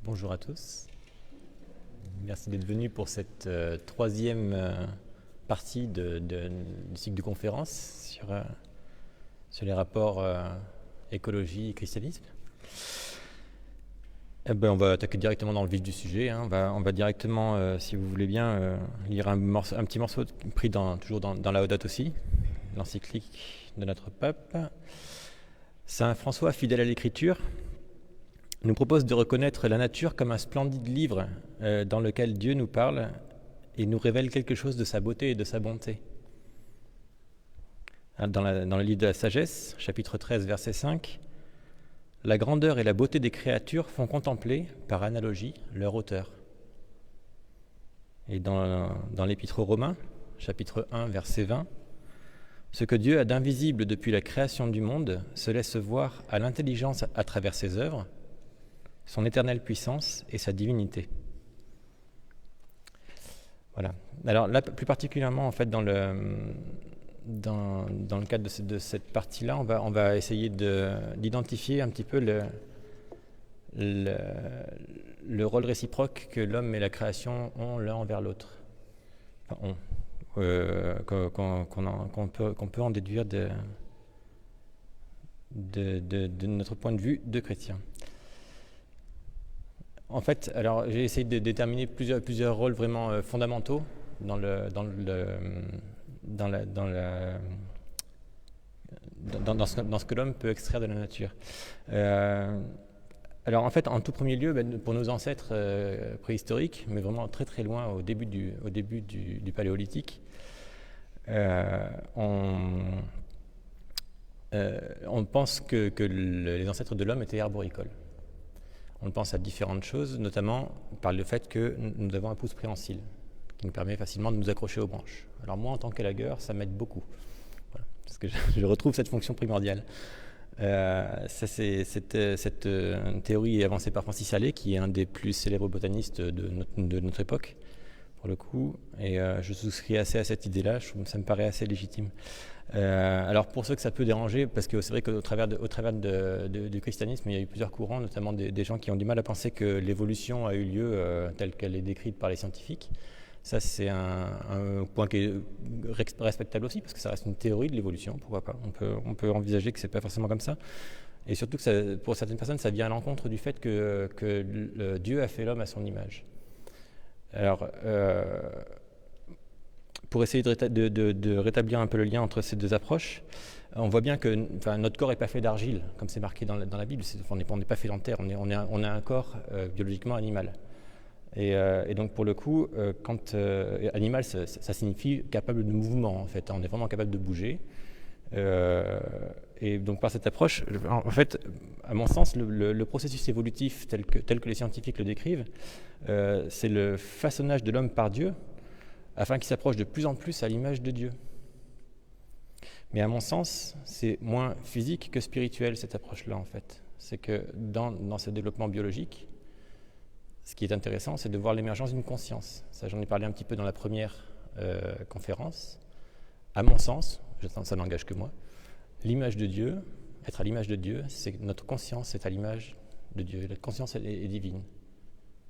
Bonjour à tous. Merci d'être venus pour cette troisième partie du cycle de conférences sur les rapports écologie et christianisme. On va attaquer directement dans le vif du sujet. On va directement, si vous voulez bien, lire un petit morceau pris toujours dans Laudato Si, l'encyclique de notre pape. Saint François, fidèle à l'écriture, nous propose de reconnaître la nature comme un splendide livre dans lequel Dieu nous parle et nous révèle quelque chose de sa beauté et de sa bonté. Dans le livre de la sagesse, chapitre 13, verset 5, la grandeur et la beauté des créatures font contempler, par analogie, leur auteur. Et dans l'épître aux Romains, chapitre 1, verset 20, ce que Dieu a d'invisible depuis la création du monde se laisse voir à l'intelligence à travers ses œuvres, son éternelle puissance et sa divinité. Voilà. Alors là, plus particulièrement, en fait, dans le cadre de cette partie-là, on va essayer d'identifier un petit peu le rôle réciproque que l'homme et la création ont l'un envers l'autre. Enfin, qu'on peut en déduire de notre point de vue de chrétien. En fait, alors j'ai essayé de déterminer plusieurs rôles vraiment fondamentaux dans ce que l'homme peut extraire de la nature. Alors en fait, en tout premier lieu, pour nos ancêtres préhistoriques, mais vraiment très très loin au début du paléolithique, on pense que les ancêtres de l'homme étaient arboricoles. On pense à différentes choses, notamment par le fait que nous avons un pouce préhensile qui nous permet facilement de nous accrocher aux branches. Alors moi, en tant qu'élagueur, ça m'aide beaucoup, voilà, parce que je retrouve cette fonction primordiale. Cette théorie est avancée par Francis Halley, qui est un des plus célèbres botanistes de notre époque, pour le coup, et je souscris assez à cette idée-là, ça me paraît assez légitime. Alors pour ceux que ça peut déranger, parce que c'est vrai qu'au travers du christianisme, il y a eu plusieurs courants, notamment des gens qui ont du mal à penser que l'évolution a eu lieu telle qu'elle est décrite par les scientifiques. Ça, c'est un point qui est respectable aussi, parce que ça reste une théorie de l'évolution, pourquoi pas. On peut envisager que c'est pas forcément comme ça. Et surtout que pour certaines personnes, ça vient à l'encontre du fait que Dieu a fait l'homme à son image. Alors, pour essayer de rétablir un peu le lien entre ces deux approches, on voit bien que notre corps n'est pas fait d'argile, comme c'est marqué dans la Bible. On n'est pas fait en terre, on a un corps biologiquement animal. Et donc pour le coup, animal, ça signifie capable de mouvement, en fait. On est vraiment capable de bouger. Et donc par cette approche, en fait, à mon sens, le processus évolutif tel que les scientifiques le décrivent, c'est le façonnage de l'homme par Dieu, afin qu'il s'approche de plus en plus à l'image de Dieu. Mais à mon sens, c'est moins physique que spirituel, cette approche-là, en fait. C'est que dans ce développement biologique, ce qui est intéressant, c'est de voir l'émergence d'une conscience. Ça, j'en ai parlé un petit peu dans la première conférence. À mon sens, ça n'engage que moi, l'image de Dieu, être à l'image de Dieu, c'est que notre conscience est à l'image de Dieu. La conscience est divine.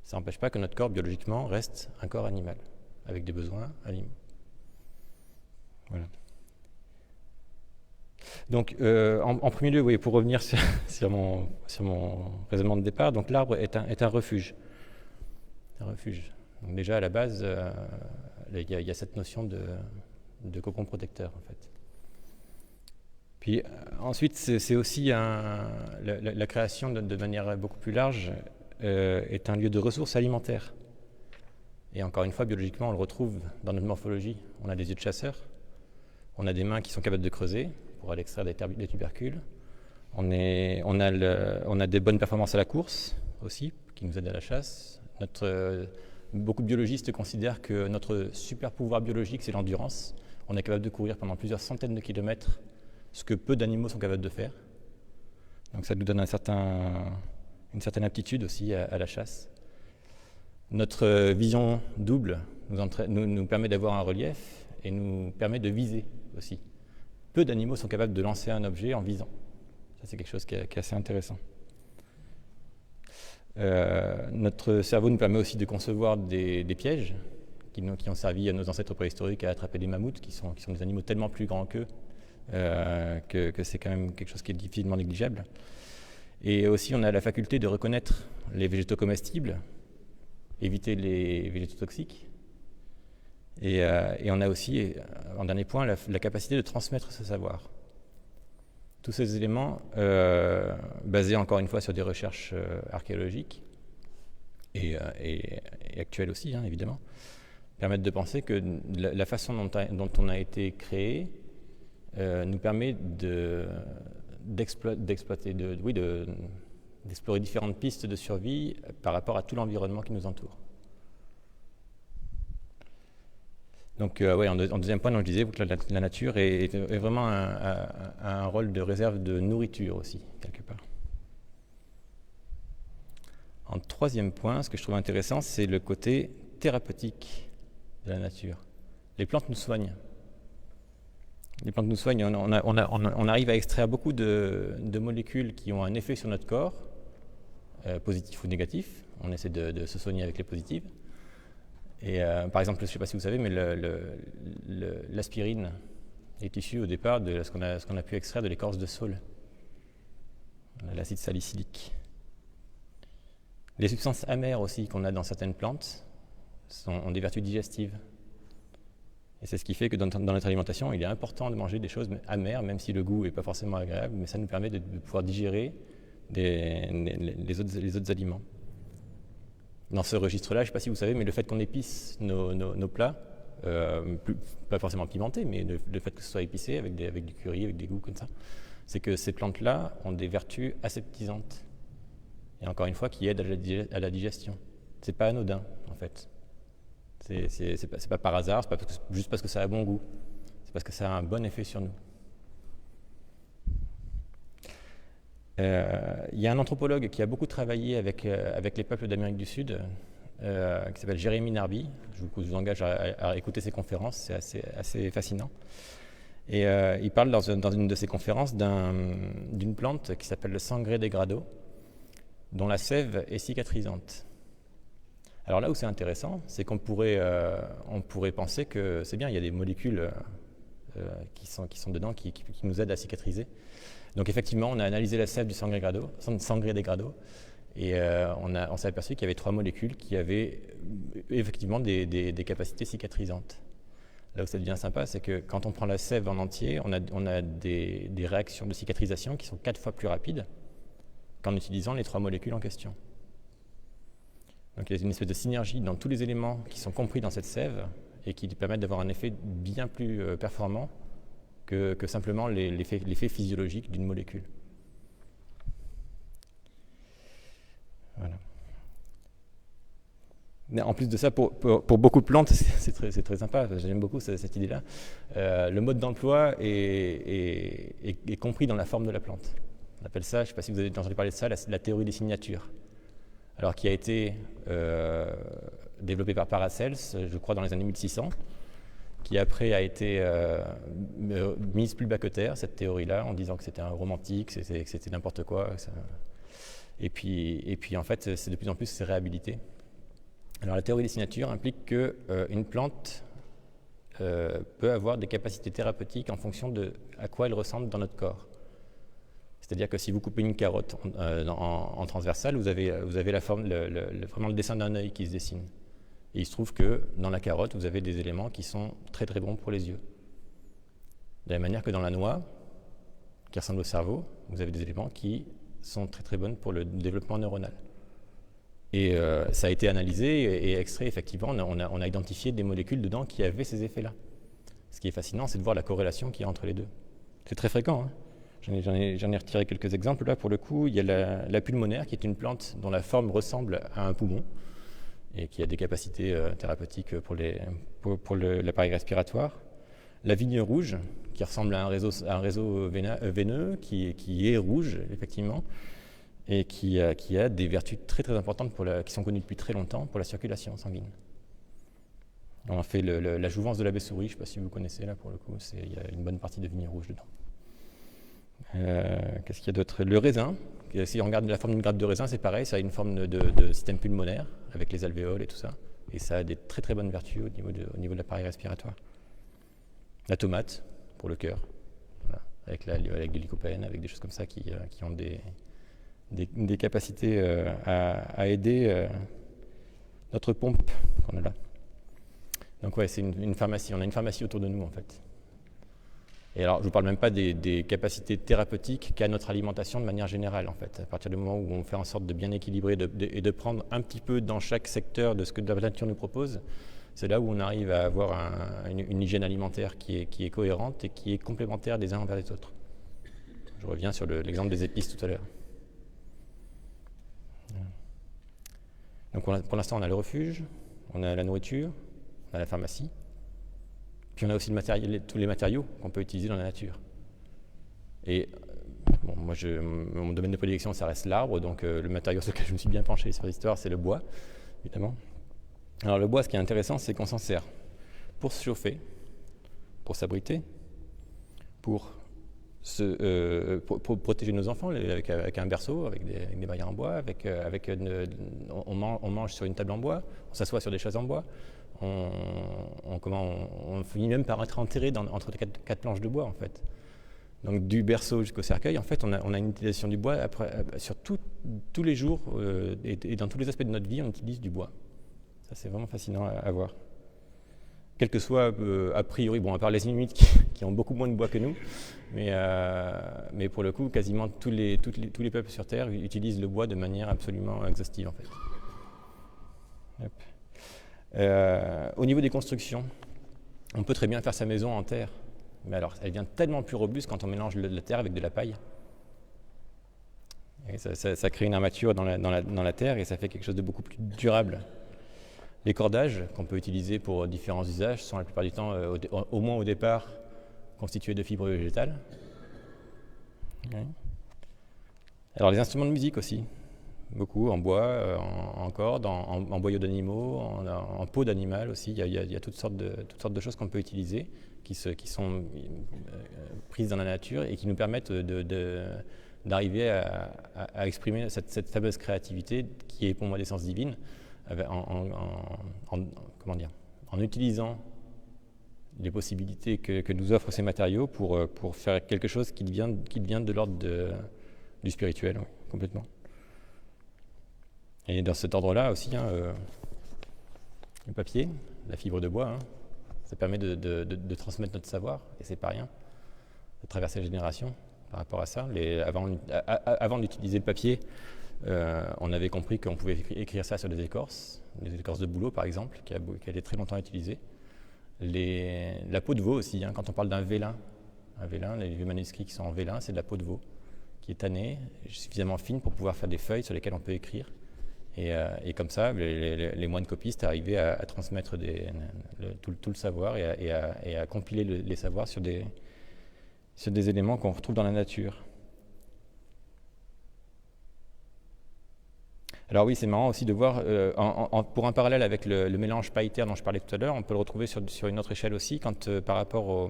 Ça n'empêche pas que notre corps, biologiquement, reste un corps animal, avec des besoins animaux. Voilà. Donc, en premier lieu, oui, pour revenir sur mon raisonnement de départ, donc l'arbre est un refuge. Un refuge. Donc déjà, à la base, il y a cette notion de cocon protecteur, en fait. Puis ensuite, c'est aussi la création de manière beaucoup plus large est un lieu de ressources alimentaires. Et encore une fois, biologiquement, on le retrouve dans notre morphologie. On a des yeux de chasseur, on a des mains qui sont capables de creuser pour aller extraire des tubercules. On a des bonnes performances à la course aussi, qui nous aident à la chasse. Beaucoup de biologistes considèrent que notre super pouvoir biologique, c'est l'endurance. On est capable de courir pendant plusieurs centaines de kilomètres, ce que peu d'animaux sont capables de faire. Donc ça nous donne une certaine aptitude aussi à la chasse. Notre vision double nous permet d'avoir un relief et nous permet de viser aussi. Peu d'animaux sont capables de lancer un objet en visant. Ça, c'est quelque chose qui est assez intéressant. Notre cerveau nous permet aussi de concevoir des pièges qui ont servi à nos ancêtres préhistoriques à attraper des mammouths, qui sont des animaux tellement plus grands qu'eux, que c'est quand même quelque chose qui est difficilement négligeable. Et aussi, on a la faculté de reconnaître les végétaux comestibles, éviter les végétaux toxiques. Et on a aussi, en dernier point, la capacité de transmettre ce savoir. Tous ces éléments, basés encore une fois sur des recherches archéologiques et actuelles aussi, évidemment, permettent de penser que la façon dont on a été créé nous permet d'explorer différentes pistes de survie par rapport à tout l'environnement qui nous entoure. Donc, en deuxième point, je disais que la nature est vraiment un rôle de réserve de nourriture aussi, quelque part. En troisième point, ce que je trouve intéressant, c'est le côté thérapeutique de la nature. Les plantes nous soignent. Les plantes nous soignent. On arrive à extraire beaucoup de molécules qui ont un effet sur notre corps, positif ou négatif. On essaie de se soigner avec les positives. Et par exemple, je ne sais pas si vous savez, mais l'aspirine est issue au départ de ce qu'on a pu extraire de l'écorce de saule, l'acide salicylique. Les substances amères aussi qu'on a dans certaines plantes ont des vertus digestives. Et c'est ce qui fait que dans notre alimentation, il est important de manger des choses amères, même si le goût n'est pas forcément agréable, mais ça nous permet de pouvoir digérer les autres aliments. Dans ce registre-là, je ne sais pas si vous savez, mais le fait qu'on épice nos plats, pas forcément pimentés, mais le fait que ce soit épicé avec du curry, avec des goûts comme ça, c'est que ces plantes-là ont des vertus aseptisantes. Et encore une fois, qui aident à la digestion. C'est pas anodin, en fait. C'est pas par hasard, c'est pas juste parce que ça a bon goût. C'est parce que ça a un bon effet sur nous. Il y a un anthropologue qui a beaucoup travaillé avec les peuples d'Amérique du Sud, qui s'appelle Jérémy Narby. Je vous engage à écouter ses conférences, c'est assez fascinant. Et il parle dans une de ses conférences d'une plante qui s'appelle le sangré de grado, dont la sève est cicatrisante. Alors là où c'est intéressant, c'est qu'on pourrait penser que c'est bien, il y a des molécules qui sont dedans qui nous aident à cicatriser. Donc effectivement, on a analysé la sève du sangré de grado et on s'est aperçu qu'il y avait 3 molécules qui avaient effectivement des capacités cicatrisantes. Là où ça devient sympa, c'est que quand on prend la sève en entier, on a des réactions de cicatrisation qui sont 4 fois plus rapides qu'en utilisant les 3 molécules en question. Donc il y a une espèce de synergie dans tous les éléments qui sont compris dans cette sève et qui permettent d'avoir un effet bien plus performant que simplement l'effet physiologique d'une molécule. Voilà. Mais en plus de ça, pour beaucoup de plantes, c'est très sympa, j'aime beaucoup cette idée-là. Le mode d'emploi est compris dans la forme de la plante. On appelle ça, je ne sais pas si vous avez entendu parler de ça, la théorie des signatures. Alors qui a été développée par Paracels, je crois dans les années 1600, qui après a été mise plus bas que terre, cette théorie-là, en disant que c'était un romantique, que c'était n'importe quoi. Et puis en fait, c'est de plus en plus c'est réhabilité. Alors la théorie des signatures implique qu'une plante peut avoir des capacités thérapeutiques en fonction de à quoi elle ressemble dans notre corps. C'est-à-dire que si vous coupez une carotte en transversale, vous avez la forme, vraiment le dessin d'un œil qui se dessine. Et il se trouve que dans la carotte, vous avez des éléments qui sont très très bons pour les yeux. De la même manière que dans la noix, qui ressemble au cerveau, vous avez des éléments qui sont très très bonnes pour le développement neuronal. Et ça a été analysé et extrait, effectivement, on a identifié des molécules dedans qui avaient ces effets-là. Ce qui est fascinant, c'est de voir la corrélation qu'il y a entre les deux. C'est très fréquent, hein. J'en ai retiré quelques exemples. Là, pour le coup, il y a la pulmonaire, qui est une plante dont la forme ressemble à un poumon et qui a des capacités thérapeutiques pour l'appareil respiratoire. La vigne rouge, qui ressemble à un réseau veineux, qui est rouge, effectivement, et qui a des vertus très très importantes qui sont connues depuis très longtemps pour la circulation sanguine. On a fait la jouvence de la baie-souris, je ne sais pas si vous connaissez, là, pour le coup, il y a une bonne partie de vigne rouge dedans. Qu'est-ce qu'il y a d'autre? Le raisin. Si on regarde la forme d'une grappe de raisin, c'est pareil, ça a une forme de système pulmonaire avec les alvéoles et tout ça. Et ça a des très très bonnes vertus au niveau de l'appareil respiratoire. La tomate, pour le cœur, voilà, avec de lycopène, avec des choses comme ça qui ont des capacités à aider notre pompe qu'on a là. Donc ouais, c'est une pharmacie. On a une pharmacie autour de nous en fait. Et alors, je ne vous parle même pas des capacités thérapeutiques qu'a notre alimentation de manière générale, en fait. À partir du moment où on fait en sorte de bien équilibrer et de prendre un petit peu dans chaque secteur de ce que la nature nous propose, c'est là où on arrive à avoir une hygiène alimentaire qui est cohérente et qui est complémentaire des uns envers les autres. Je reviens sur l'exemple des épices tout à l'heure. Donc pour l'instant, on a le refuge, on a la nourriture, on a la pharmacie. Puis on a aussi tous les matériaux qu'on peut utiliser dans la nature. Et bon, mon domaine de prédilection, ça reste l'arbre, donc le matériau sur lequel je me suis bien penché sur l'histoire, c'est le bois, évidemment. Alors le bois, ce qui est intéressant, c'est qu'on s'en sert pour se chauffer, pour s'abriter, pour protéger nos enfants avec un berceau, avec des barrières en bois, on mange sur une table en bois, on s'assoit sur des chaises en bois. On finit même par être enterré entre quatre planches de bois en fait. Donc du berceau jusqu'au cercueil, en fait, on a une utilisation du bois sur tous les jours et dans tous les aspects de notre vie, on utilise du bois. Ça, c'est vraiment fascinant à voir. Quel que soit, a priori, bon, à part les Inuits qui ont beaucoup moins de bois que nous, mais pour le coup, quasiment tous les peuples sur Terre utilisent le bois de manière absolument exhaustive en fait. Hop. Au niveau des constructions, on peut très bien faire sa maison en terre, mais alors elle devient tellement plus robuste quand on mélange la terre avec de la paille. Et ça crée une armature dans la terre et ça fait quelque chose de beaucoup plus durable. Les cordages qu'on peut utiliser pour différents usages sont la plupart du temps, au moins au départ, constitués de fibres végétales. Ouais. Alors les instruments de musique aussi. Beaucoup en bois, en cordes, en boyaux d'animaux, en peau d'animal aussi. Il y a toutes sortes de choses qu'on peut utiliser qui sont prises dans la nature et qui nous permettent d'arriver à exprimer cette fameuse créativité qui est pour moi d'essence divine en utilisant les possibilités que nous offrent ces matériaux pour faire quelque chose qui devient de l'ordre du spirituel, oui, complètement. Et dans cet ordre-là aussi, le papier, la fibre de bois, ça permet de transmettre notre savoir, et c'est pas rien, de traverser les générations par rapport à ça. Avant d'utiliser le papier, on avait compris qu'on pouvait écrire ça sur des écorces de bouleau par exemple, qui a été très longtemps utilisée. La peau de veau aussi, quand on parle d'un vélin, les vieux manuscrits qui sont en vélin, c'est de la peau de veau qui est tannée, suffisamment fine pour pouvoir faire des feuilles sur lesquelles on peut écrire. Et comme ça, les moines copistes arrivaient à transmettre tout le savoir et à compiler les savoirs sur des éléments qu'on retrouve dans la nature. Alors oui, c'est marrant aussi de voir, pour un parallèle avec le mélange paille-terre dont je parlais tout à l'heure, on peut le retrouver sur une autre échelle aussi, par rapport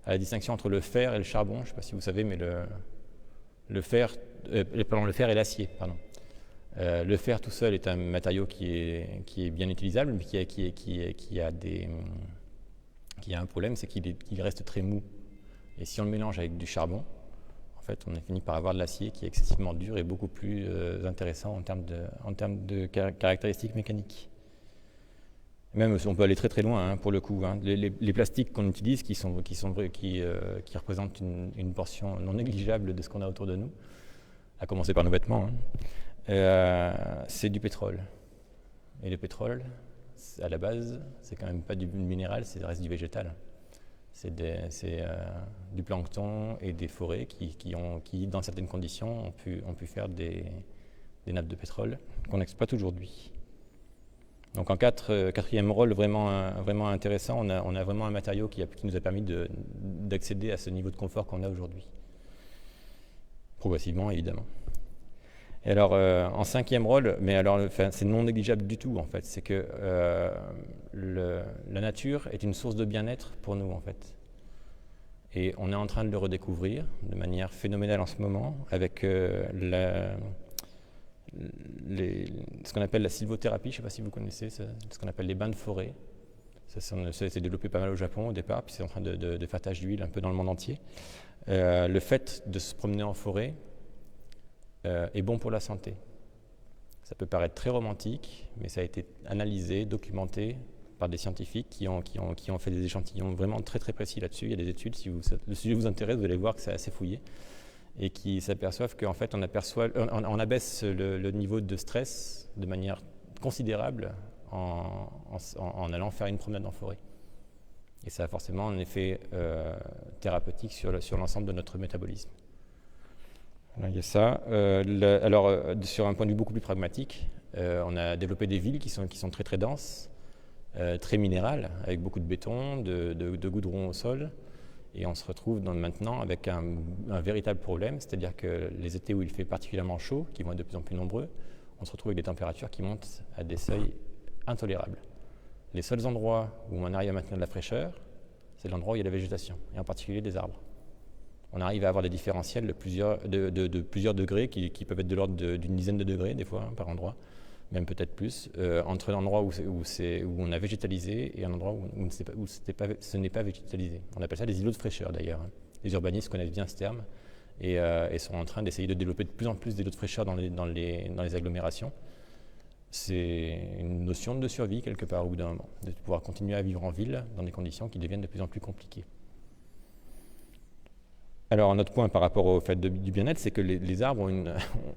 à la distinction entre le fer et le charbon. Je ne sais pas si vous savez, mais le fer et l'acier, pardon. Le fer tout seul est un matériau qui est bien utilisable, mais qui a un problème, c'est qu'il reste très mou. Et si on le mélange avec du charbon, en fait, on a fini par avoir de l'acier qui est excessivement dur et beaucoup plus intéressant en termes de caractéristiques mécaniques. Même on peut aller très très loin pour le coup. Les plastiques qu'on utilise, qui représentent une portion non négligeable de ce qu'on a autour de nous, à commencer par nos vêtements. C'est du pétrole. Et le pétrole, à la base, c'est quand même pas du minéral, ça reste du végétal. C'est du plancton et des forêts qui dans certaines conditions, ont pu faire des nappes de pétrole qu'on exploite aujourd'hui. Donc en quatrième rôle vraiment intéressant, on a vraiment un matériau qui nous a permis d'accéder à ce niveau de confort qu'on a aujourd'hui. Progressivement, évidemment. Et alors, en cinquième rôle, mais alors c'est non négligeable du tout en fait, c'est que la nature est une source de bien-être pour nous en fait. Et on est en train de le redécouvrir de manière phénoménale en ce moment avec ce qu'on appelle la sylvothérapie. Je ne sais pas si vous connaissez ce qu'on appelle les bains de forêt. Ça s'est développé pas mal au Japon au départ, puis c'est en train de faire tache d'huile un peu dans le monde entier. Le fait de se promener en forêt est bon pour la santé. Ça peut paraître très romantique, mais ça a été analysé, documenté par des scientifiques qui ont fait des échantillons vraiment très très précis là-dessus. Il y a des études, si le sujet vous intéresse, vous allez voir que c'est assez fouillé, et qui s'aperçoivent qu'en fait on abaisse le niveau de stress de manière considérable en allant faire une promenade en forêt. Et ça a forcément un effet thérapeutique sur l'ensemble de notre métabolisme. Voilà, il y a ça. Sur un point de vue beaucoup plus pragmatique, on a développé des villes qui sont très très denses, très minérales, avec beaucoup de béton, de goudron au sol. Et on se retrouve maintenant avec un véritable problème, c'est-à-dire que les étés où il fait particulièrement chaud, qui vont être de plus en plus nombreux, on se retrouve avec des températures qui montent à des seuils intolérables. Les seuls endroits où on arrive à maintenir de la fraîcheur, c'est l'endroit où il y a la végétation, et en particulier des arbres. On arrive à avoir des différentiels de plusieurs degrés qui peuvent être de l'ordre d'une dizaine de degrés des fois par endroit, même peut-être plus, entre l'endroit où on a végétalisé et un endroit où ce n'est pas végétalisé. On appelle ça des îlots de fraîcheur d'ailleurs. Les urbanistes connaissent bien ce terme et sont en train d'essayer de développer de plus en plus d'îlots de fraîcheur dans les agglomérations. C'est une notion de survie quelque part au bout d'un moment, de pouvoir continuer à vivre en ville dans des conditions qui deviennent de plus en plus compliquées. Alors un autre point par rapport au fait du bien-être, c'est que les arbres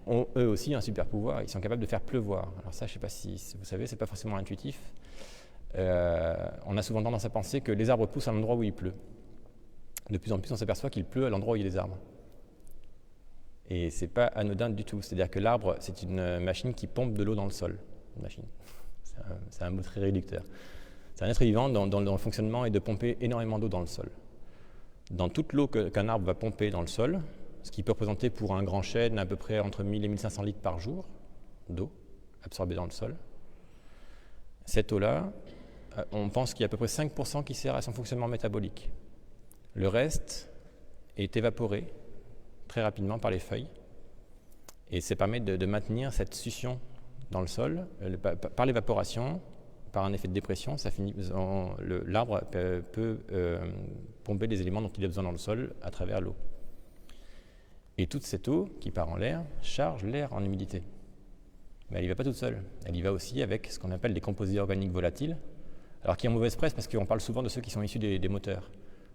ont eux aussi un super pouvoir, ils sont capables de faire pleuvoir. Alors ça, je ne sais pas si vous savez, ce n'est pas forcément intuitif. On a souvent tendance à penser que les arbres poussent à l'endroit où il pleut. De plus en plus, on s'aperçoit qu'il pleut à l'endroit où il y a des arbres. Et ce n'est pas anodin du tout, c'est-à-dire que l'arbre, c'est une machine qui pompe de l'eau dans le sol. Une machine. C'est un mot très réducteur. C'est un être vivant dont le fonctionnement est de pomper énormément d'eau dans le sol. Dans toute l'eau qu'un arbre va pomper dans le sol, ce qui peut représenter pour un grand chêne à peu près entre 1000 et 1500 litres par jour d'eau absorbée dans le sol, cette eau-là, on pense qu'il y a à peu près 5% qui sert à son fonctionnement métabolique. Le reste est évaporé très rapidement par les feuilles et ça permet de maintenir cette succion dans le sol par l'évaporation, par un effet de dépression. L'arbre peut pomper les éléments dont il a besoin dans le sol à travers l'eau. Et toute cette eau qui part en l'air charge l'air en humidité. Mais elle n'y va pas toute seule. Elle y va aussi avec ce qu'on appelle des composés organiques volatiles, alors qui ont mauvaise presse parce qu'on parle souvent de ceux qui sont issus des moteurs.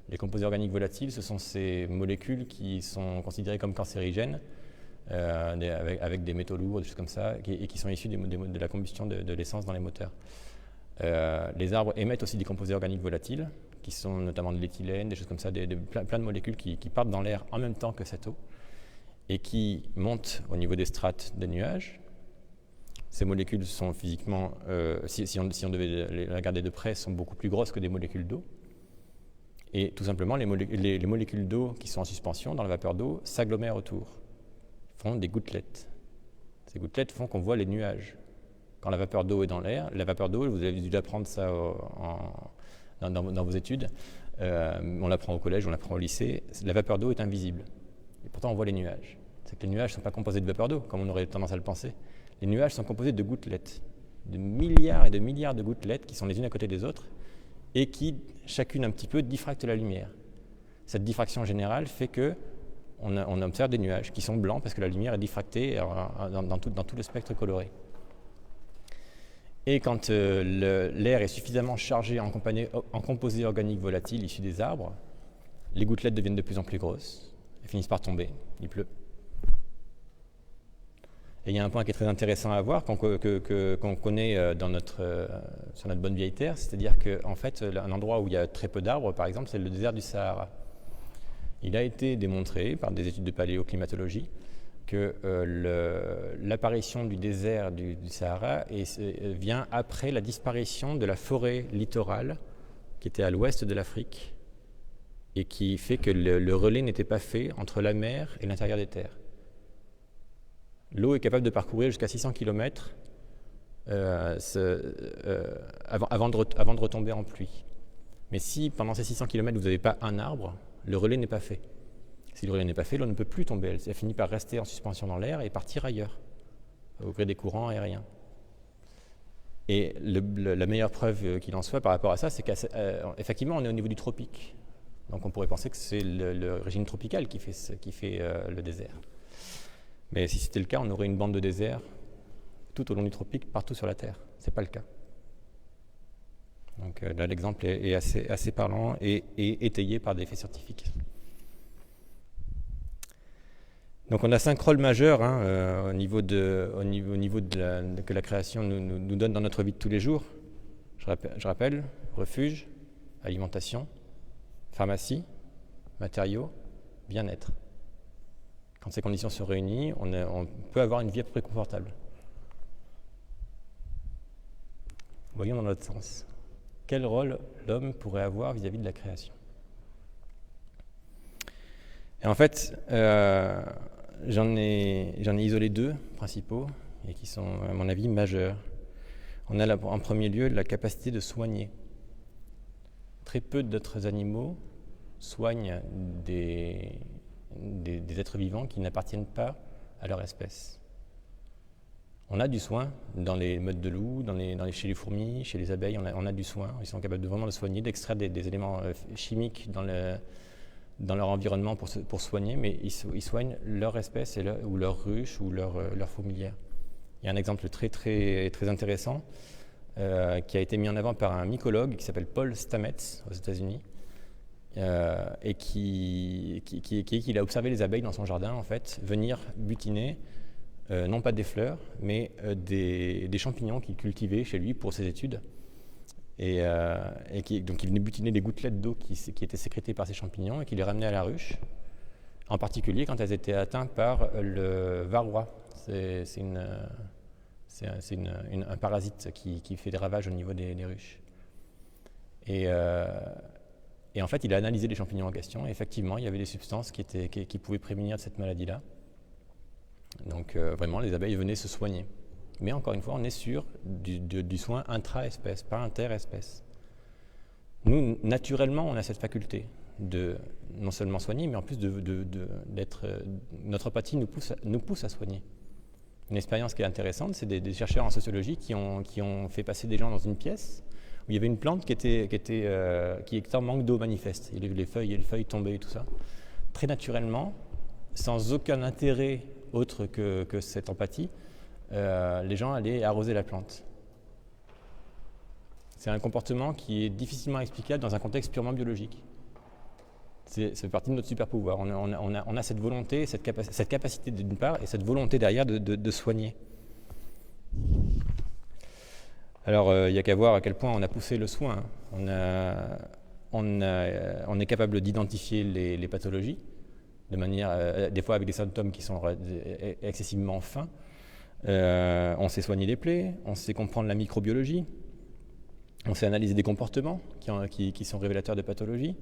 Les composés organiques volatiles, ce sont ces molécules qui sont considérées comme cancérigènes, avec des métaux lourds, des choses comme ça, et qui sont issus de la combustion de l'essence dans les moteurs. Les arbres émettent aussi des composés organiques volatiles, qui sont notamment de l'éthylène, des choses comme ça, plein de molécules qui partent dans l'air en même temps que cette eau, et qui montent au niveau des strates des nuages. Ces molécules sont physiquement, si on devait les regarder de près, sont beaucoup plus grosses que des molécules d'eau. Et tout simplement, les molécules d'eau qui sont en suspension dans la vapeur d'eau s'agglomèrent autour, font des gouttelettes. Ces gouttelettes font qu'on voit les nuages. Quand la vapeur d'eau est dans l'air, la vapeur d'eau, vous avez dû apprendre ça dans vos études, on l'apprend au collège, on l'apprend au lycée, la vapeur d'eau est invisible. Et pourtant, on voit les nuages. C'est que les nuages ne sont pas composés de vapeur d'eau, comme on aurait tendance à le penser. Les nuages sont composés de gouttelettes, de milliards et de milliards de gouttelettes qui sont les unes à côté des autres et qui, chacune un petit peu, diffractent la lumière. Cette diffraction générale fait qu'on observe des nuages qui sont blancs parce que la lumière est diffractée dans tout le spectre coloré. Et quand l'air est suffisamment chargé en composés organiques volatiles issus des arbres, les gouttelettes deviennent de plus en plus grosses, elles finissent par tomber, il pleut. Et il y a un point qui est très intéressant à voir, qu'on connaît sur notre bonne vieille terre, c'est-à-dire qu'en fait, un endroit où il y a très peu d'arbres, par exemple, c'est le désert du Sahara. Il a été démontré par des études de paléoclimatologie que l'apparition du désert du Sahara vient après la disparition de la forêt littorale qui était à l'ouest de l'Afrique et qui fait que le relais n'était pas fait entre la mer et l'intérieur des terres. L'eau est capable de parcourir jusqu'à 600 km avant de retomber en pluie. Mais si pendant ces 600 km vous n'avez pas un arbre, Le relais n'est pas fait. Si le relais n'est pas fait, l'eau ne peut plus tomber. Elle finit par rester en suspension dans l'air et partir ailleurs, au gré des courants aériens. Et la meilleure preuve qu'il en soit par rapport à ça, c'est qu'effectivement, on est au niveau du tropique. Donc on pourrait penser que c'est le régime tropical qui fait le désert. Mais si c'était le cas, on aurait une bande de désert tout au long du tropique, partout sur la Terre. Ce n'est pas le cas. Donc là, l'exemple est assez parlant et étayé par des faits scientifiques. Donc on a 5 rôles majeurs au niveau que la création nous donne dans notre vie de tous les jours. Je rappelle, refuge, alimentation, pharmacie, matériaux, bien-être. Quand ces conditions sont réunies, on peut avoir une vie à peu près confortable. Voyons dans l'autre sens. Quel rôle l'homme pourrait avoir vis-à-vis de la création? Et en fait, j'en ai isolé 2 principaux et qui sont, à mon avis, majeurs. On a en premier lieu la capacité de soigner. Très peu d'autres animaux soignent des êtres vivants qui n'appartiennent pas à leur espèce. On a du soin dans les meutes de loup, chez les fourmis, chez les abeilles, on a du soin. Ils sont capables vraiment de soigner, d'extraire des éléments chimiques dans leur environnement pour soigner, mais ils soignent leur espèce ou leur ruche ou leur fourmilière. Il y a un exemple très, très, très intéressant qui a été mis en avant par un mycologue qui s'appelle Paul Stamets aux États-Unis et qui a observé les abeilles dans son jardin en fait venir butiner non pas des fleurs mais des champignons qu'il cultivait chez lui pour ses études donc il venait butiner des gouttelettes d'eau qui étaient sécrétées par ces champignons et qui les ramenait à la ruche, en particulier quand elles étaient atteintes par le varroa. C'est un parasite qui fait des ravages au niveau des ruches. Et en fait, il a analysé les champignons en question, et effectivement, il y avait des substances qui pouvaient prémunir de cette maladie-là. Donc vraiment, les abeilles venaient se soigner. Mais encore une fois, on est sur du soin intra-espèce, pas inter-espèce. Nous, naturellement, on a cette faculté de non seulement soigner, mais en plus notre empathie nous pousse à soigner. Une expérience qui est intéressante, c'est des chercheurs en sociologie qui ont fait passer des gens dans une pièce où il y avait une plante qui était en manque d'eau manifeste. Il y avait les feuilles tombaient et tout ça. Très naturellement, sans aucun intérêt autre que cette empathie, les gens allaient arroser la plante. C'est un comportement qui est difficilement explicable dans un contexte purement biologique. Ça fait partie de notre super pouvoir. On a cette volonté, cette capacité d'une part, et cette volonté derrière de soigner. Alors, il n'y a qu'à voir à quel point on a poussé le soin. On est capable d'identifier les pathologies, de manière, des fois avec des symptômes qui sont excessivement fins. On sait soigner les plaies, on sait comprendre la microbiologie, on sait analyser des comportements qui sont révélateurs de pathologies.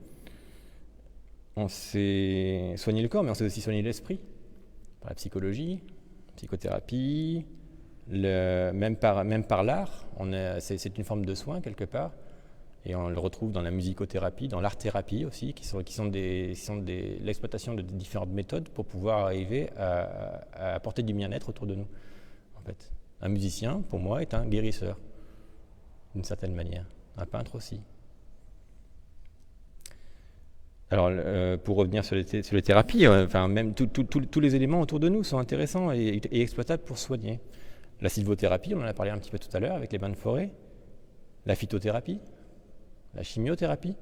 On sait soigner le corps, mais on sait aussi soigner l'esprit, par la psychologie, psychothérapie, même par l'art. C'est une forme de soin quelque part, et on le retrouve dans la musicothérapie, dans l'art-thérapie aussi, qui sont l'exploitation de différentes méthodes pour pouvoir arriver à apporter du bien-être autour de nous. En fait, un musicien, pour moi, est un guérisseur, d'une certaine manière. Un peintre aussi. Alors, pour revenir sur les thérapies, même tous les éléments autour de nous sont intéressants et exploitables pour soigner. La sylvothérapie, on en a parlé un petit peu tout à l'heure avec les bains de forêt. La phytothérapie, la chimiothérapie,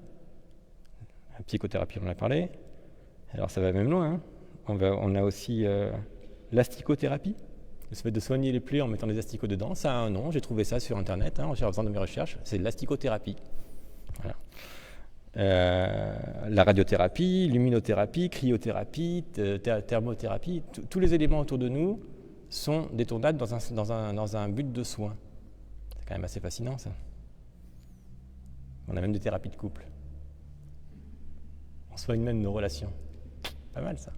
la psychothérapie, on en a parlé. Alors, ça va même loin. Hein. On a aussi l'asticothérapie, le fait de soigner les plaies en mettant des asticots dedans. Ça a un nom, j'ai trouvé ça sur Internet, en faisant de mes recherches. C'est l'asticothérapie. Voilà. La radiothérapie, luminothérapie, cryothérapie, thermothérapie, tous les éléments autour de nous sont détournables dans un but de soin. C'est quand même assez fascinant ça. On a même des thérapies de couple. On soigne même nos relations. Pas mal ça.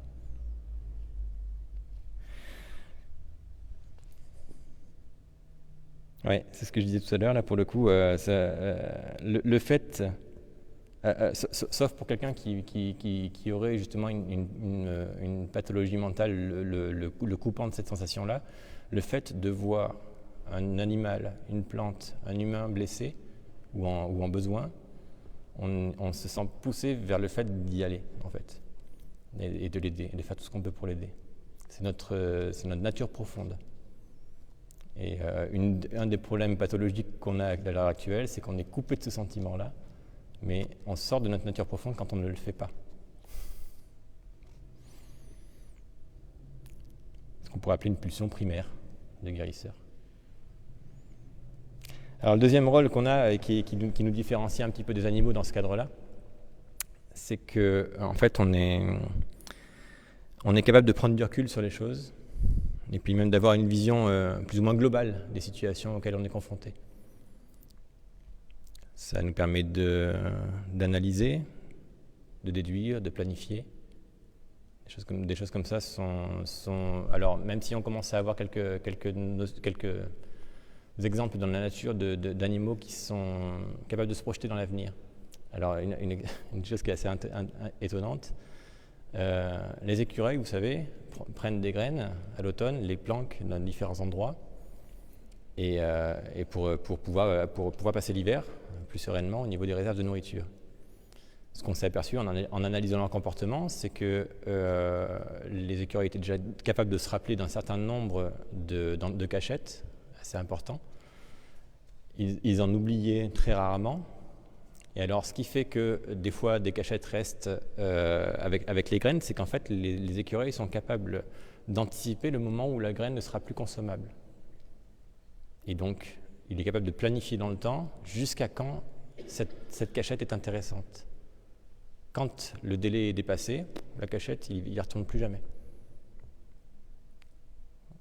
Ouais, c'est ce que je disais tout à l'heure, là pour le coup, le fait Sauf pour quelqu'un qui aurait justement une pathologie mentale le coupant de cette sensation-là, le fait de voir un animal, une plante, un humain blessé ou en besoin, on se sent poussé vers le fait d'y aller, en fait, et de l'aider, et de faire tout ce qu'on peut pour l'aider. C'est notre nature profonde. Et un des problèmes pathologiques qu'on a à l'heure actuelle, c'est qu'on est coupé de ce sentiment-là, mais on sort de notre nature profonde quand on ne le fait pas. Ce qu'on pourrait appeler une pulsion primaire de guérisseur. Alors le deuxième rôle qu'on a et qui nous différencie un petit peu des animaux dans ce cadre-là, c'est que en fait on est capable de prendre du recul sur les choses et puis même d'avoir une vision plus ou moins globale des situations auxquelles on est confronté. Ça nous permet d'analyser, de déduire, de planifier. Des choses comme ça sont alors même si on commence à avoir quelques exemples dans la nature d'animaux qui sont capables de se projeter dans l'avenir. Alors une chose qui est assez étonnante, les écureuils, vous savez, prennent des graines à l'automne, les planquent dans différents endroits et pour pouvoir passer l'hiver plus sereinement au niveau des réserves de nourriture. Ce qu'on s'est aperçu en analysant leur comportement, c'est que les écureuils étaient déjà capables de se rappeler d'un certain nombre de cachettes assez importants. Ils en oubliaient très rarement. Et alors, ce qui fait que des fois des cachettes restent avec les graines, c'est qu'en fait, les écureuils sont capables d'anticiper le moment où la graine ne sera plus consommable. Et donc, il est capable de planifier dans le temps jusqu'à quand cette cachette est intéressante. Quand le délai est dépassé, la cachette, il n'y retourne plus jamais.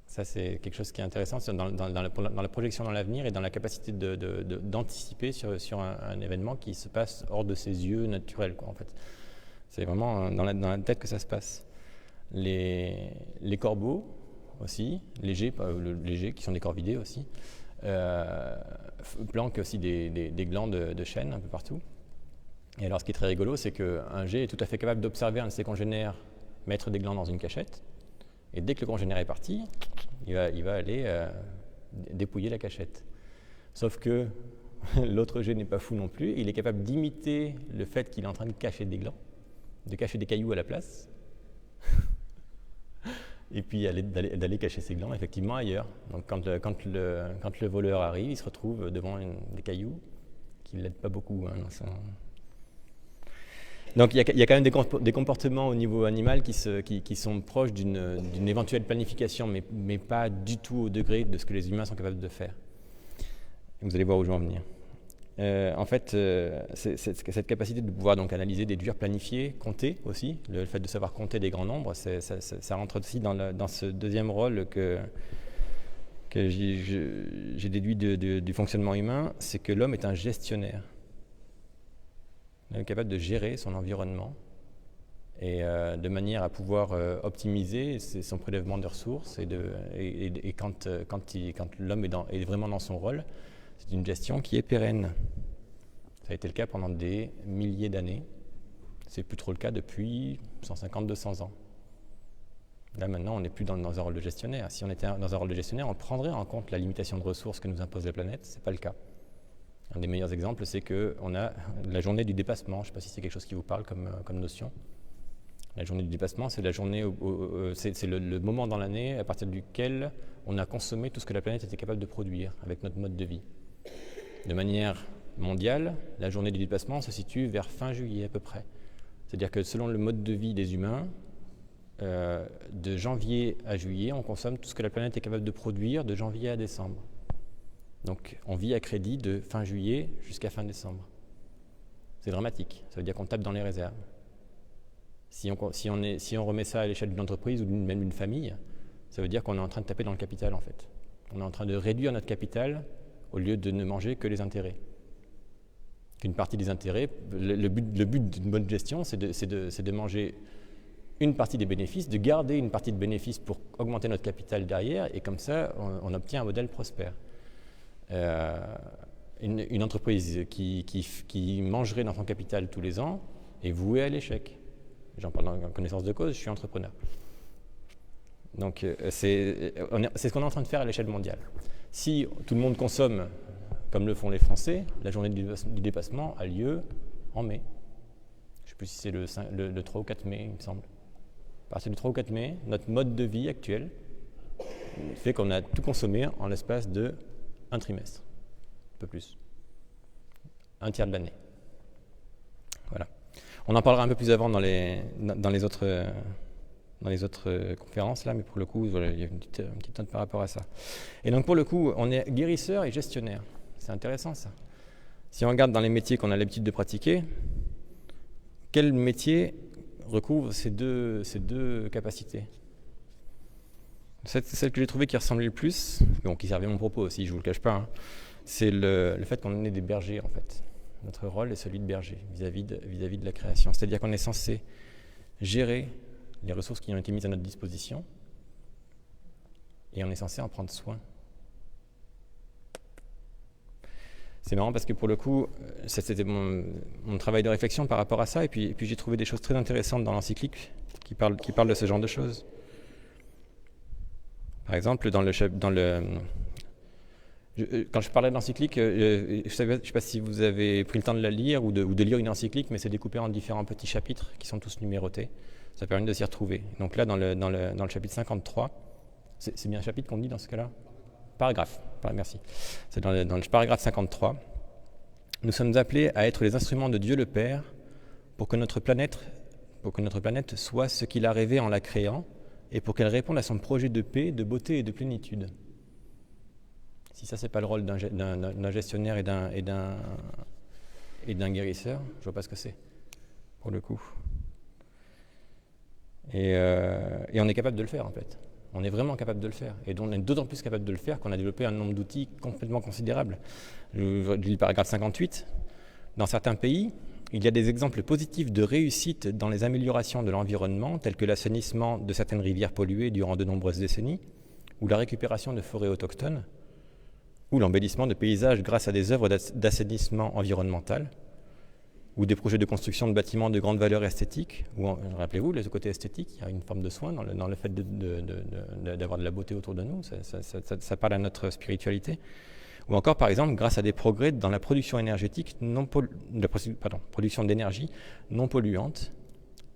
Ça, c'est quelque chose qui est intéressant dans la projection dans l'avenir et dans la capacité d'anticiper sur un événement qui se passe hors de ses yeux naturels, quoi, en fait. C'est vraiment dans la tête que ça se passe. Les corbeaux aussi, légers, qui sont des corvidés aussi, planquent aussi des glands de chêne un peu partout. Et alors, ce qui est très rigolo, c'est qu'un geai est tout à fait capable d'observer un de ses congénères mettre des glands dans une cachette. Et dès que le congénère est parti, il va aller dépouiller la cachette. Sauf que l'autre geai n'est pas fou non plus. Il est capable d'imiter le fait qu'il est en train de cacher des glands, de cacher des cailloux à la place, et puis d'aller cacher ses glands effectivement ailleurs. Donc quand le voleur arrive, il se retrouve devant des cailloux qui ne l'aident pas beaucoup. Donc il y a quand même des comportements au niveau animal qui sont proches d'une éventuelle planification, mais pas du tout au degré de ce que les humains sont capables de faire. Et vous allez voir où je veux en venir. En fait, cette capacité de pouvoir donc analyser, déduire, planifier, compter aussi, le fait de savoir compter des grands nombres, ça rentre aussi dans ce deuxième rôle que j'ai déduit du fonctionnement humain, c'est que l'homme est un gestionnaire. Il est capable de gérer son environnement et de manière à pouvoir optimiser son prélèvement de ressources et quand l'homme est vraiment dans son rôle, c'est une gestion qui est pérenne. Ça a été le cas pendant des milliers d'années. C'est plus trop le cas depuis 150-200 ans. Là maintenant, on n'est plus dans un rôle de gestionnaire. Si on était dans un rôle de gestionnaire, on prendrait en compte la limitation de ressources que nous impose la planète. Ce n'est pas le cas. Un des meilleurs exemples, c'est qu'on a la journée du dépassement. Je ne sais pas si c'est quelque chose qui vous parle comme notion. La journée du dépassement, c'est la journée, c'est le moment dans l'année à partir duquel on a consommé tout ce que la planète était capable de produire avec notre mode de vie. De manière mondiale, la journée du dépassement se situe vers fin juillet à peu près. C'est-à-dire que selon le mode de vie des humains, de janvier à juillet, on consomme tout ce que la planète est capable de produire de janvier à décembre. Donc on vit à crédit de fin juillet jusqu'à fin décembre. C'est dramatique, ça veut dire qu'on tape dans les réserves. Si on remet ça à l'échelle d'une entreprise ou même d'une famille, ça veut dire qu'on est en train de taper dans le capital en fait. On est en train de réduire notre capital au lieu de ne manger que les intérêts. Qu'une partie des intérêts, le but d'une bonne gestion, c'est de manger une partie des bénéfices, de garder une partie de bénéfices pour augmenter notre capital derrière, et comme ça, on obtient un modèle prospère. une entreprise qui mangerait dans son capital tous les ans est vouée à l'échec. J'en parle en connaissance de cause, je suis entrepreneur. Donc c'est ce qu'on est en train de faire à l'échelle mondiale. Si tout le monde consomme comme le font les Français, la journée du dépassement a lieu en mai. Je ne sais plus si c'est le 3 ou 4 mai, il me semble. À partir du 3 ou 4 mai, notre mode de vie actuel fait qu'on a tout consommé en l'espace de un trimestre, un peu plus, un tiers de l'année. Voilà. On en parlera un peu plus avant dans les autres conférences là, mais pour le coup, voilà, il y a une petite note par rapport à ça. Et donc pour le coup, on est guérisseur et gestionnaire. C'est intéressant ça. Si on regarde dans les métiers qu'on a l'habitude de pratiquer, quel métier recouvre ces deux capacités? Celle que j'ai trouvée qui ressemblait le plus, bon, qui servait mon propos aussi, je ne vous le cache pas, hein, c'est le fait qu'on est des bergers en fait. Notre rôle est celui de berger vis-à-vis de la création. C'est-à-dire qu'on est censé gérer les ressources qui ont été mises à notre disposition et on est censé en prendre soin. C'est marrant parce que pour le coup, c'était mon travail de réflexion par rapport à ça, et puis j'ai trouvé des choses très intéressantes dans l'encyclique qui parlent de ce genre de choses. Par exemple, quand je parlais de l'encyclique, je ne sais pas si vous avez pris le temps de la lire ou de lire une encyclique, mais c'est découpé en différents petits chapitres qui sont tous numérotés. Ça permet de s'y retrouver. Donc là, dans le chapitre 53, c'est bien un chapitre qu'on dit dans ce cas-là ? Paragraphe, merci. C'est dans le paragraphe 53. Nous sommes appelés à être les instruments de Dieu le Père pour que notre planète soit ce qu'il a rêvé en la créant et pour qu'elle réponde à son projet de paix, de beauté et de plénitude. Si ça, c'est pas le rôle d'un gestionnaire et d'un guérisseur, je vois pas ce que c'est, pour le coup. Et on est capable de le faire, en fait. On est vraiment capable de le faire. Et on est d'autant plus capable de le faire qu'on a développé un nombre d'outils complètement considérable. Je lis le paragraphe 58. Dans certains pays, il y a des exemples positifs de réussite dans les améliorations de l'environnement, tels que l'assainissement de certaines rivières polluées durant de nombreuses décennies, ou la récupération de forêts autochtones, ou l'embellissement de paysages grâce à des œuvres d'assainissement environnemental, ou des projets de construction de bâtiments de grande valeur esthétique, ou rappelez-vous, le côté esthétique, il y a une forme de soin dans le fait d'avoir de la beauté autour de nous, ça parle à notre spiritualité. Ou encore, par exemple, grâce à des progrès dans la production énergétique production d'énergie non polluante,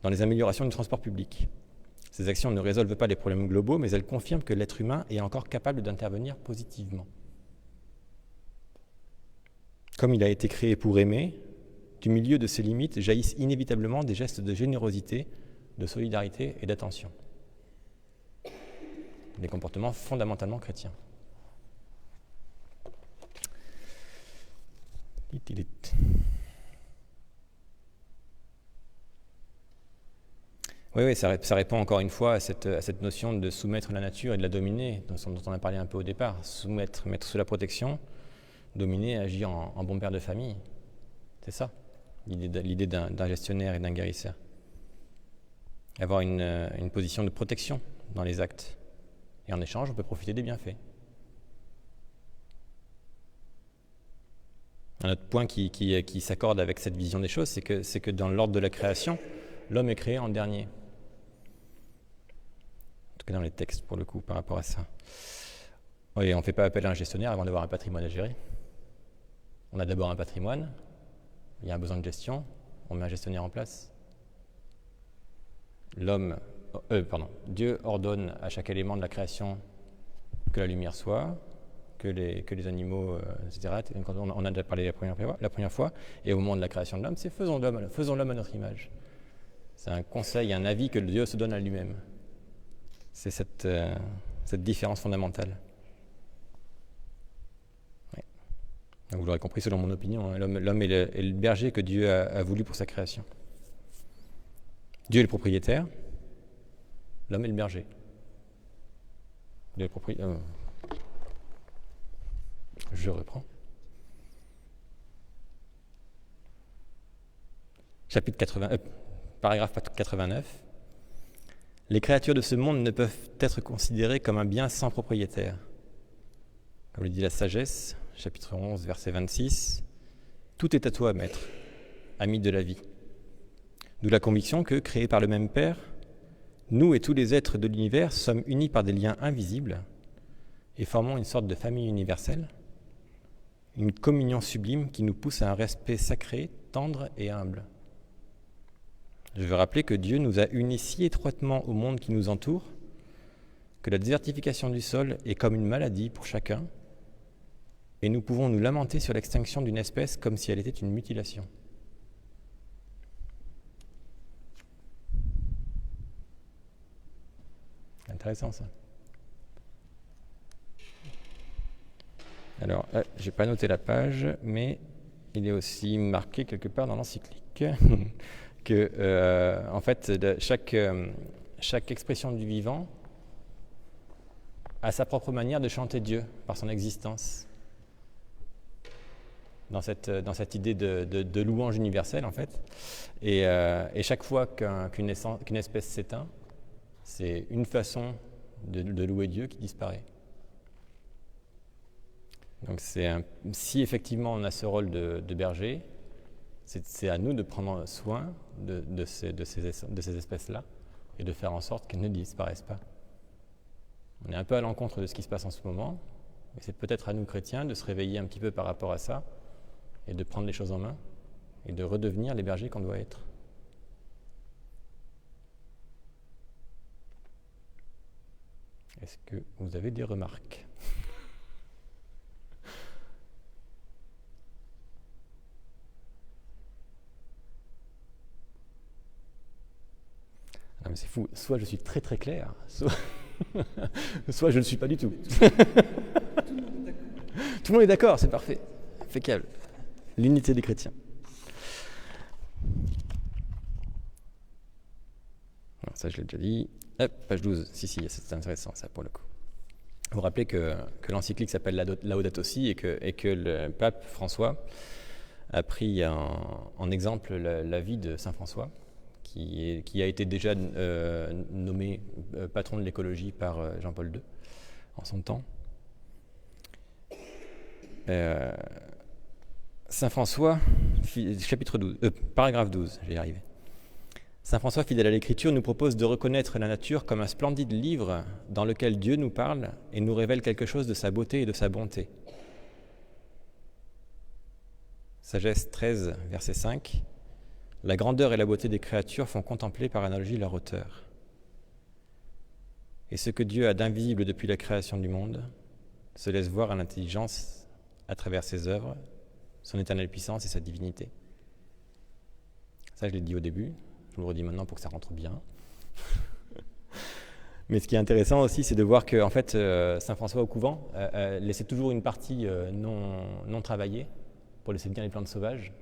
dans les améliorations du transport public. Ces actions ne résolvent pas les problèmes globaux, mais elles confirment que l'être humain est encore capable d'intervenir positivement. Comme il a été créé pour aimer, du milieu de ses limites jaillissent inévitablement des gestes de générosité, de solidarité et d'attention. Des comportements fondamentalement chrétiens. Oui, ça répond encore une fois à cette notion de soumettre la nature et de la dominer, dont on a parlé un peu au départ. Mettre sous la protection, dominer, agir en bon père de famille. C'est ça, l'idée d'un gestionnaire et d'un guérisseur. Avoir une position de protection dans les actes. Et en échange, on peut profiter des bienfaits. Un autre point qui s'accorde avec cette vision des choses, c'est que dans l'ordre de la création, l'homme est créé en dernier. En tout cas dans les textes, pour le coup, par rapport à ça. Oui, on ne fait pas appel à un gestionnaire avant d'avoir un patrimoine à gérer. On a d'abord un patrimoine, il y a un besoin de gestion, on met un gestionnaire en place. Dieu ordonne à chaque élément de la création que la lumière soit, que les animaux, etc. Quand on a déjà parlé la première fois, et au moment de la création de l'homme, c'est faisons l'homme à notre image. C'est un conseil, un avis que Dieu se donne à lui-même. C'est cette différence fondamentale. Ouais. Donc vous l'aurez compris selon mon opinion, hein, l'homme est le berger que Dieu a voulu pour sa création. Dieu est le propriétaire, l'homme est le berger. Dieu est le propriétaire. Je reprends. Paragraphe 89. Les créatures de ce monde ne peuvent être considérées comme un bien sans propriétaire. Comme le dit la sagesse, chapitre 11, verset 26. « Tout est à toi, Maître, ami de la vie. » D'où la conviction que, créés par le même Père, nous et tous les êtres de l'univers sommes unis par des liens invisibles et formons une sorte de famille universelle, une communion sublime qui nous pousse à un respect sacré, tendre et humble. Je veux rappeler que Dieu nous a unis si étroitement au monde qui nous entoure que la désertification du sol est comme une maladie pour chacun et nous pouvons nous lamenter sur l'extinction d'une espèce comme si elle était une mutilation. Intéressant ça. Alors, j'ai pas noté la page, mais il est aussi marqué quelque part dans l'encyclique que, en fait, chaque expression du vivant a sa propre manière de chanter Dieu par son existence. Dans cette idée de louange universelle, en fait. Et chaque fois qu'une espèce s'éteint, c'est une façon de louer Dieu qui disparaît. Donc si effectivement on a ce rôle de berger, c'est à nous de prendre soin de ces espèces-là et de faire en sorte qu'elles ne disparaissent pas. On est un peu à l'encontre de ce qui se passe en ce moment, mais c'est peut-être à nous chrétiens de se réveiller un petit peu par rapport à ça et de prendre les choses en main et de redevenir les bergers qu'on doit être. Est-ce que vous avez des remarques ? Ah mais c'est fou, soit je suis très très clair, soit je ne le suis pas du tout. Tout le monde est d'accord, c'est parfait, impeccable. L'unité des chrétiens. Alors ça je l'ai déjà dit. Hop, page 12. Si, c'est intéressant ça pour le coup. Vous vous rappelez que l'encyclique s'appelle Laudato Si et que le pape François a pris en exemple la vie de Saint François, qui a été déjà nommé patron de l'écologie par Jean-Paul II en son temps. Saint François, chapitre 12, paragraphe 12, je vais y arriver. Saint François, fidèle à l'Écriture, nous propose de reconnaître la nature comme un splendide livre dans lequel Dieu nous parle et nous révèle quelque chose de sa beauté et de sa bonté. Sagesse 13, verset 5. La grandeur et la beauté des créatures font contempler par analogie leur auteur. Et ce que Dieu a d'invisible depuis la création du monde se laisse voir à l'intelligence à travers ses œuvres, son éternelle puissance et sa divinité. Ça, je l'ai dit au début. Je vous le redis maintenant pour que ça rentre bien. Mais ce qui est intéressant aussi, c'est de voir que en fait, Saint François au couvent laissait toujours une partie non travaillée pour laisser bien les plantes sauvages.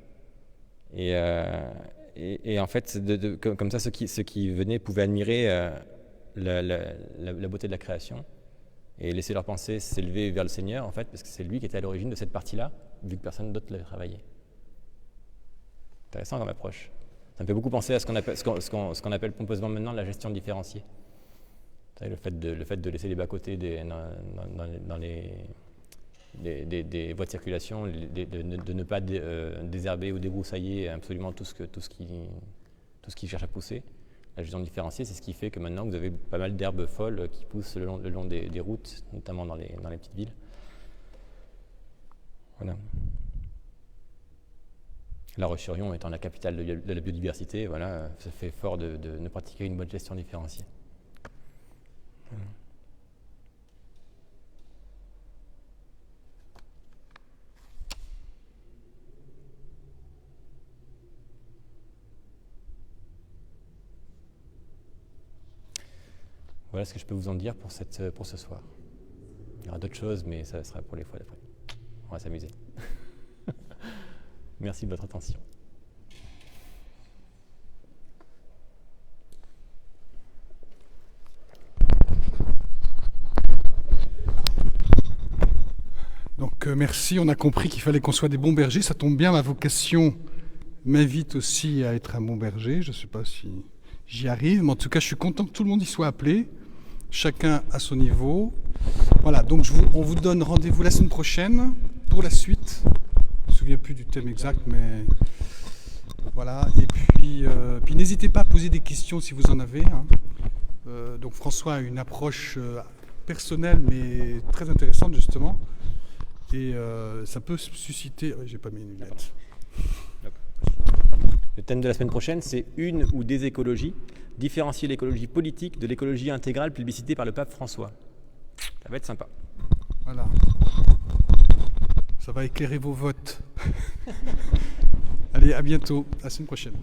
Et en fait, comme ça, ceux qui venaient pouvaient admirer la beauté de la création et laisser leur pensée s'élever vers le Seigneur, en fait, parce que c'est lui qui était à l'origine de cette partie-là, vu que personne d'autre l'avait travaillé. Intéressant comme approche. Ça me fait beaucoup penser à ce qu'on appelle pompeusement maintenant la gestion différenciée. Le fait de laisser les bas-côtés dans des voies de circulation, de ne pas désherber ou débroussailler absolument tout ce qui cherche à pousser. La gestion différenciée, c'est ce qui fait que maintenant vous avez pas mal d'herbes folles qui poussent le long des routes, notamment dans les petites villes. Voilà. La Roche-sur-Yon étant la capitale de la biodiversité, voilà, ça fait fort de ne pratiquer une bonne gestion différenciée. Voilà ce que je peux vous en dire pour ce soir. Il y aura d'autres choses, mais ça sera pour les fois d'après. On va s'amuser. Merci de votre attention. Donc merci, on a compris qu'il fallait qu'on soit des bons bergers. Ça tombe bien, ma vocation m'invite aussi à être un bon berger. Je ne sais pas si j'y arrive, mais en tout cas, je suis content que tout le monde y soit appelé, chacun à son niveau. Voilà, donc on vous donne rendez-vous la semaine prochaine pour la suite. Je ne me souviens plus du thème exact, mais voilà. Et puis n'hésitez pas à poser des questions si vous en avez. Hein. Donc François a une approche personnelle, mais très intéressante justement. Et ça peut susciter... j'ai pas mes lunettes. Le thème de la semaine prochaine, c'est une ou des écologies, différencier l'écologie politique de l'écologie intégrale plébiscitée par le pape François. Ça va être sympa. Voilà. Ça va éclairer vos votes. Allez, à bientôt. À la semaine prochaine.